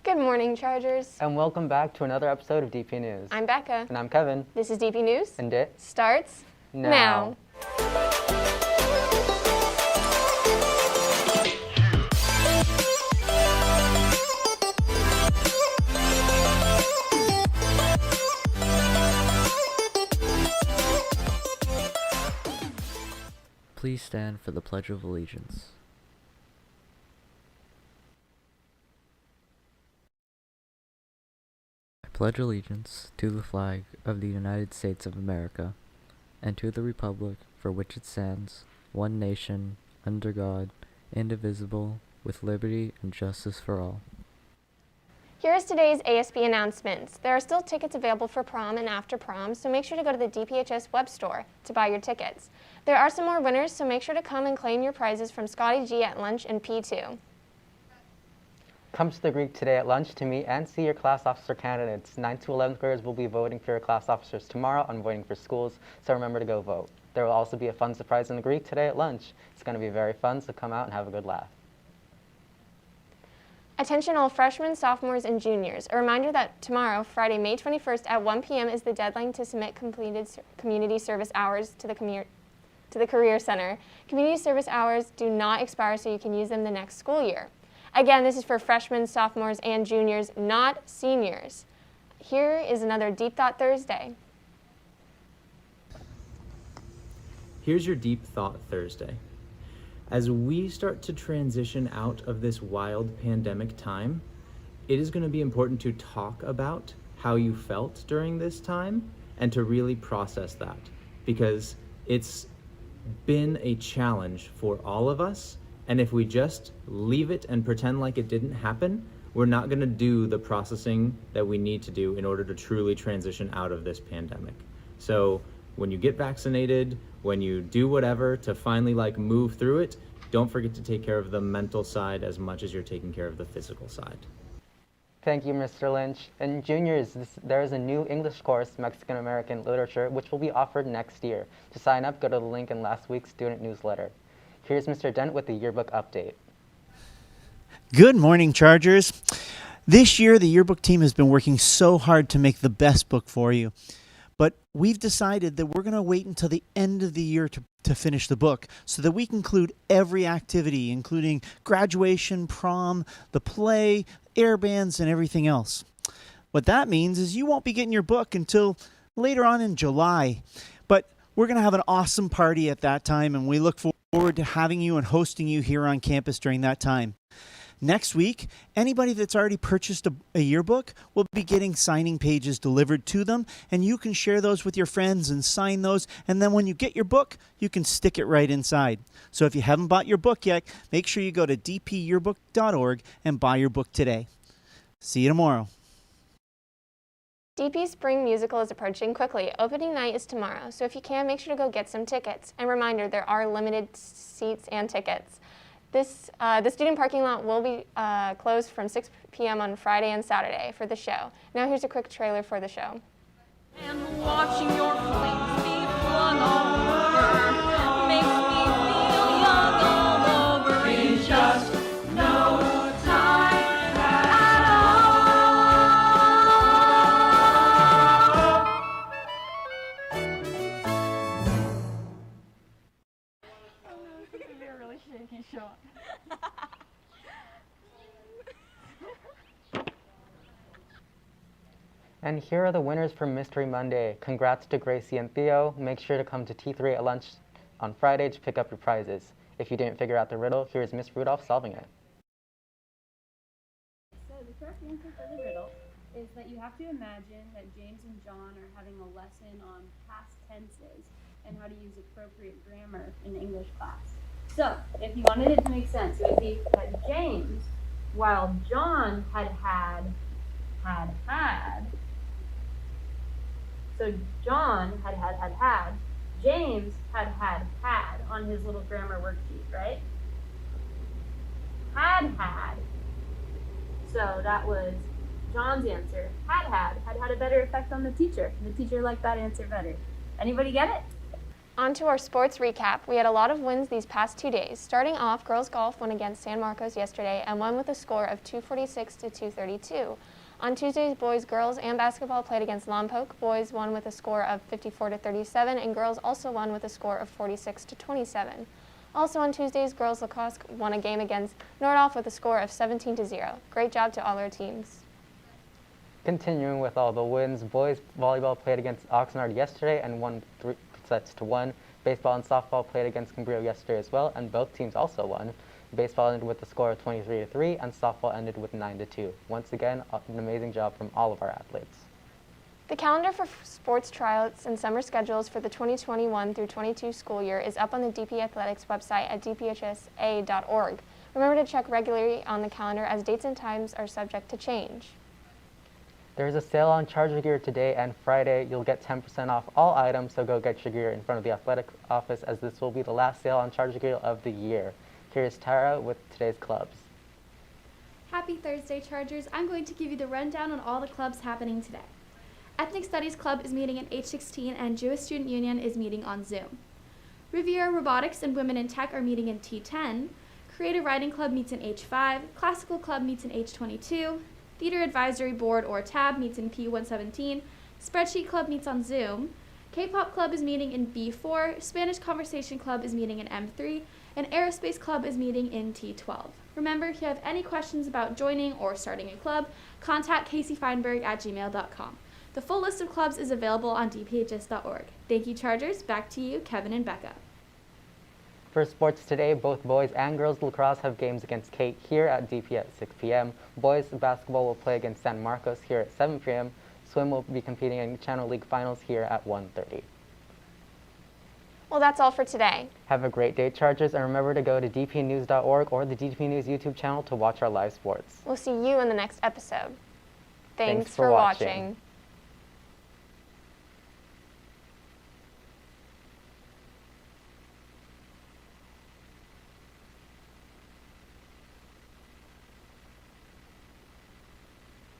Good morning, Chargers. And welcome back to another episode of DP News. I'm Becca. And I'm Kevin. This is DP News. And it starts now. Please stand for the Pledge of Allegiance. I pledge allegiance to the flag of the United States of America and to the republic for which it stands, one nation, under God, indivisible, with liberty and justice for all. Here is today's ASB announcements. There are still tickets available for prom and after prom, so make sure to go to the DPHS web store to buy your tickets. There are some more winners, so make sure to come and claim your prizes from Scotty G at lunch in P2. Come to the Greek today at lunch to meet and see your class officer candidates. 9th to 11th graders will be voting for your class officers tomorrow on Voting for Schools, so remember to go vote. There will also be a fun surprise in the Greek today at lunch. It's going to be very fun, so come out and have a good laugh. Attention all freshmen, sophomores, and juniors. A reminder that tomorrow, Friday, May 21st at 1 p.m. is the deadline to submit completed community service hours to the Career Center. Community service hours do not expire, so you can use them the next school year. Again, this is for freshmen, sophomores, and juniors, not seniors. Here is another Deep Thought Thursday. Here's your Deep Thought Thursday. As we start to transition out of this wild pandemic time, it is going to be important to talk about how you felt during this time and to really process that, because it's been a challenge for all of us. And if we just leave it and pretend like it didn't happen, we're not going to do the processing that we need to do in order to truly transition out of this pandemic. So when you get vaccinated, when you do whatever to finally move through it, don't forget to take care of the mental side as much as you're taking care of the physical side. Thank you, Mr. Lynch. And juniors, there is a new English course, Mexican-American Literature, which will be offered next year. To sign up, go to the link in last week's student newsletter. Here's Mr. Dent with the yearbook update. Good morning, Chargers. This year, the yearbook team has been working so hard to make the best book for you. But we've decided that we're going to wait until the end of the year to finish the book so that we can include every activity, including graduation, prom, the play, air bands, and everything else. What that means is you won't be getting your book until later on in July. But we're going to have an awesome party at that time, and we look forward to having you and hosting you here on campus during that time. Next week, anybody that's already purchased a yearbook will be getting signing pages delivered to them, and you can share those with your friends and sign those, and then when you get your book, you can stick it right inside. So if you haven't bought your book yet, make sure you go to dpyearbook.org and buy your book today. See you tomorrow. DP Spring Musical is approaching quickly. Opening night is tomorrow, so if you can, make sure to go get some tickets. And reminder, there are limited seats and tickets. The student parking lot will be closed from 6 p.m. on Friday and Saturday for the show. Now here's a quick trailer for the show. And watching your flames be flung over makes me feel young all over in just no time at Oh, this is going to be a really shaky shot. And here are the winners for Mystery Monday. Congrats to Gracie and Theo. Make sure to come to T3 at lunch on Friday to pick up your prizes. If you didn't figure out the riddle, here's Miss Rudolph solving it. So the correct answer for the riddle is that you have to imagine that James and John are having a lesson on past tenses and how to use appropriate grammar in English class. So if you wanted it to make sense, it would be that James, while John had, so John had, James had on his little grammar worksheet, right? Had. So that was John's answer. Had a better effect on the teacher. The teacher liked that answer better. Anybody get it? On to our sports recap. We had a lot of wins these past 2 days. Starting off, girls golf won against San Marcos yesterday and won with a score of 246 to 232. On Tuesdays, boys, girls, and basketball played against Lompoc. Boys won with a score of 54 to 37, and girls also won with a score of 46 to 27. Also on Tuesdays, girls lacrosse won a game against Nordhoff with a score of 17 to 0. Great job to all our teams. Continuing with all the wins, boys volleyball played against Oxnard yesterday and won 3 sets to 1. Baseball and softball played against Cambrio yesterday as well, and both teams also won. Baseball ended with a score of 23 to 3, and softball ended with 9 to 2. Once again, an amazing job from all of our athletes. The calendar for sports tryouts and summer schedules for the 2021 through 22 school year is up on the DP Athletics website at dphsa.org. Remember to check regularly on the calendar as dates and times are subject to change. There's a sale on Charger gear today and Friday. You'll get 10% off all items, so go get your gear in front of the athletic office as this will be the last sale on Charger gear of the year. Here's Tara with today's clubs. Happy Thursday, Chargers. I'm going to give you the rundown on all the clubs happening today. Ethnic Studies Club is meeting in H16 and Jewish Student Union is meeting on Zoom. Riviera Robotics and Women in Tech are meeting in T10. Creative Writing Club meets in H5. Classical Club meets in H22. Theater Advisory Board or TAB meets in P117. Spreadsheet Club meets on Zoom. K-Pop Club is meeting in B4. Spanish Conversation Club is meeting in M3. And Aerospace Club is meeting in T12. Remember, if you have any questions about joining or starting a club, contact CaseyFeinberg@gmail.com. The full list of clubs is available on dphs.org. Thank you, Chargers. Back to you, Kevin and Becca. For sports today, both boys and girls lacrosse have games against Kate here at DP at 6 p.m. Boys basketball will play against San Marcos here at 7 p.m. Swim will be competing in Channel League Finals here at 1:30. Well, that's all for today. Have a great day, Chargers, and remember to go to dpnews.org or the DP News YouTube channel to watch our live sports. We'll see you in the next episode. Thanks for for watching. watching.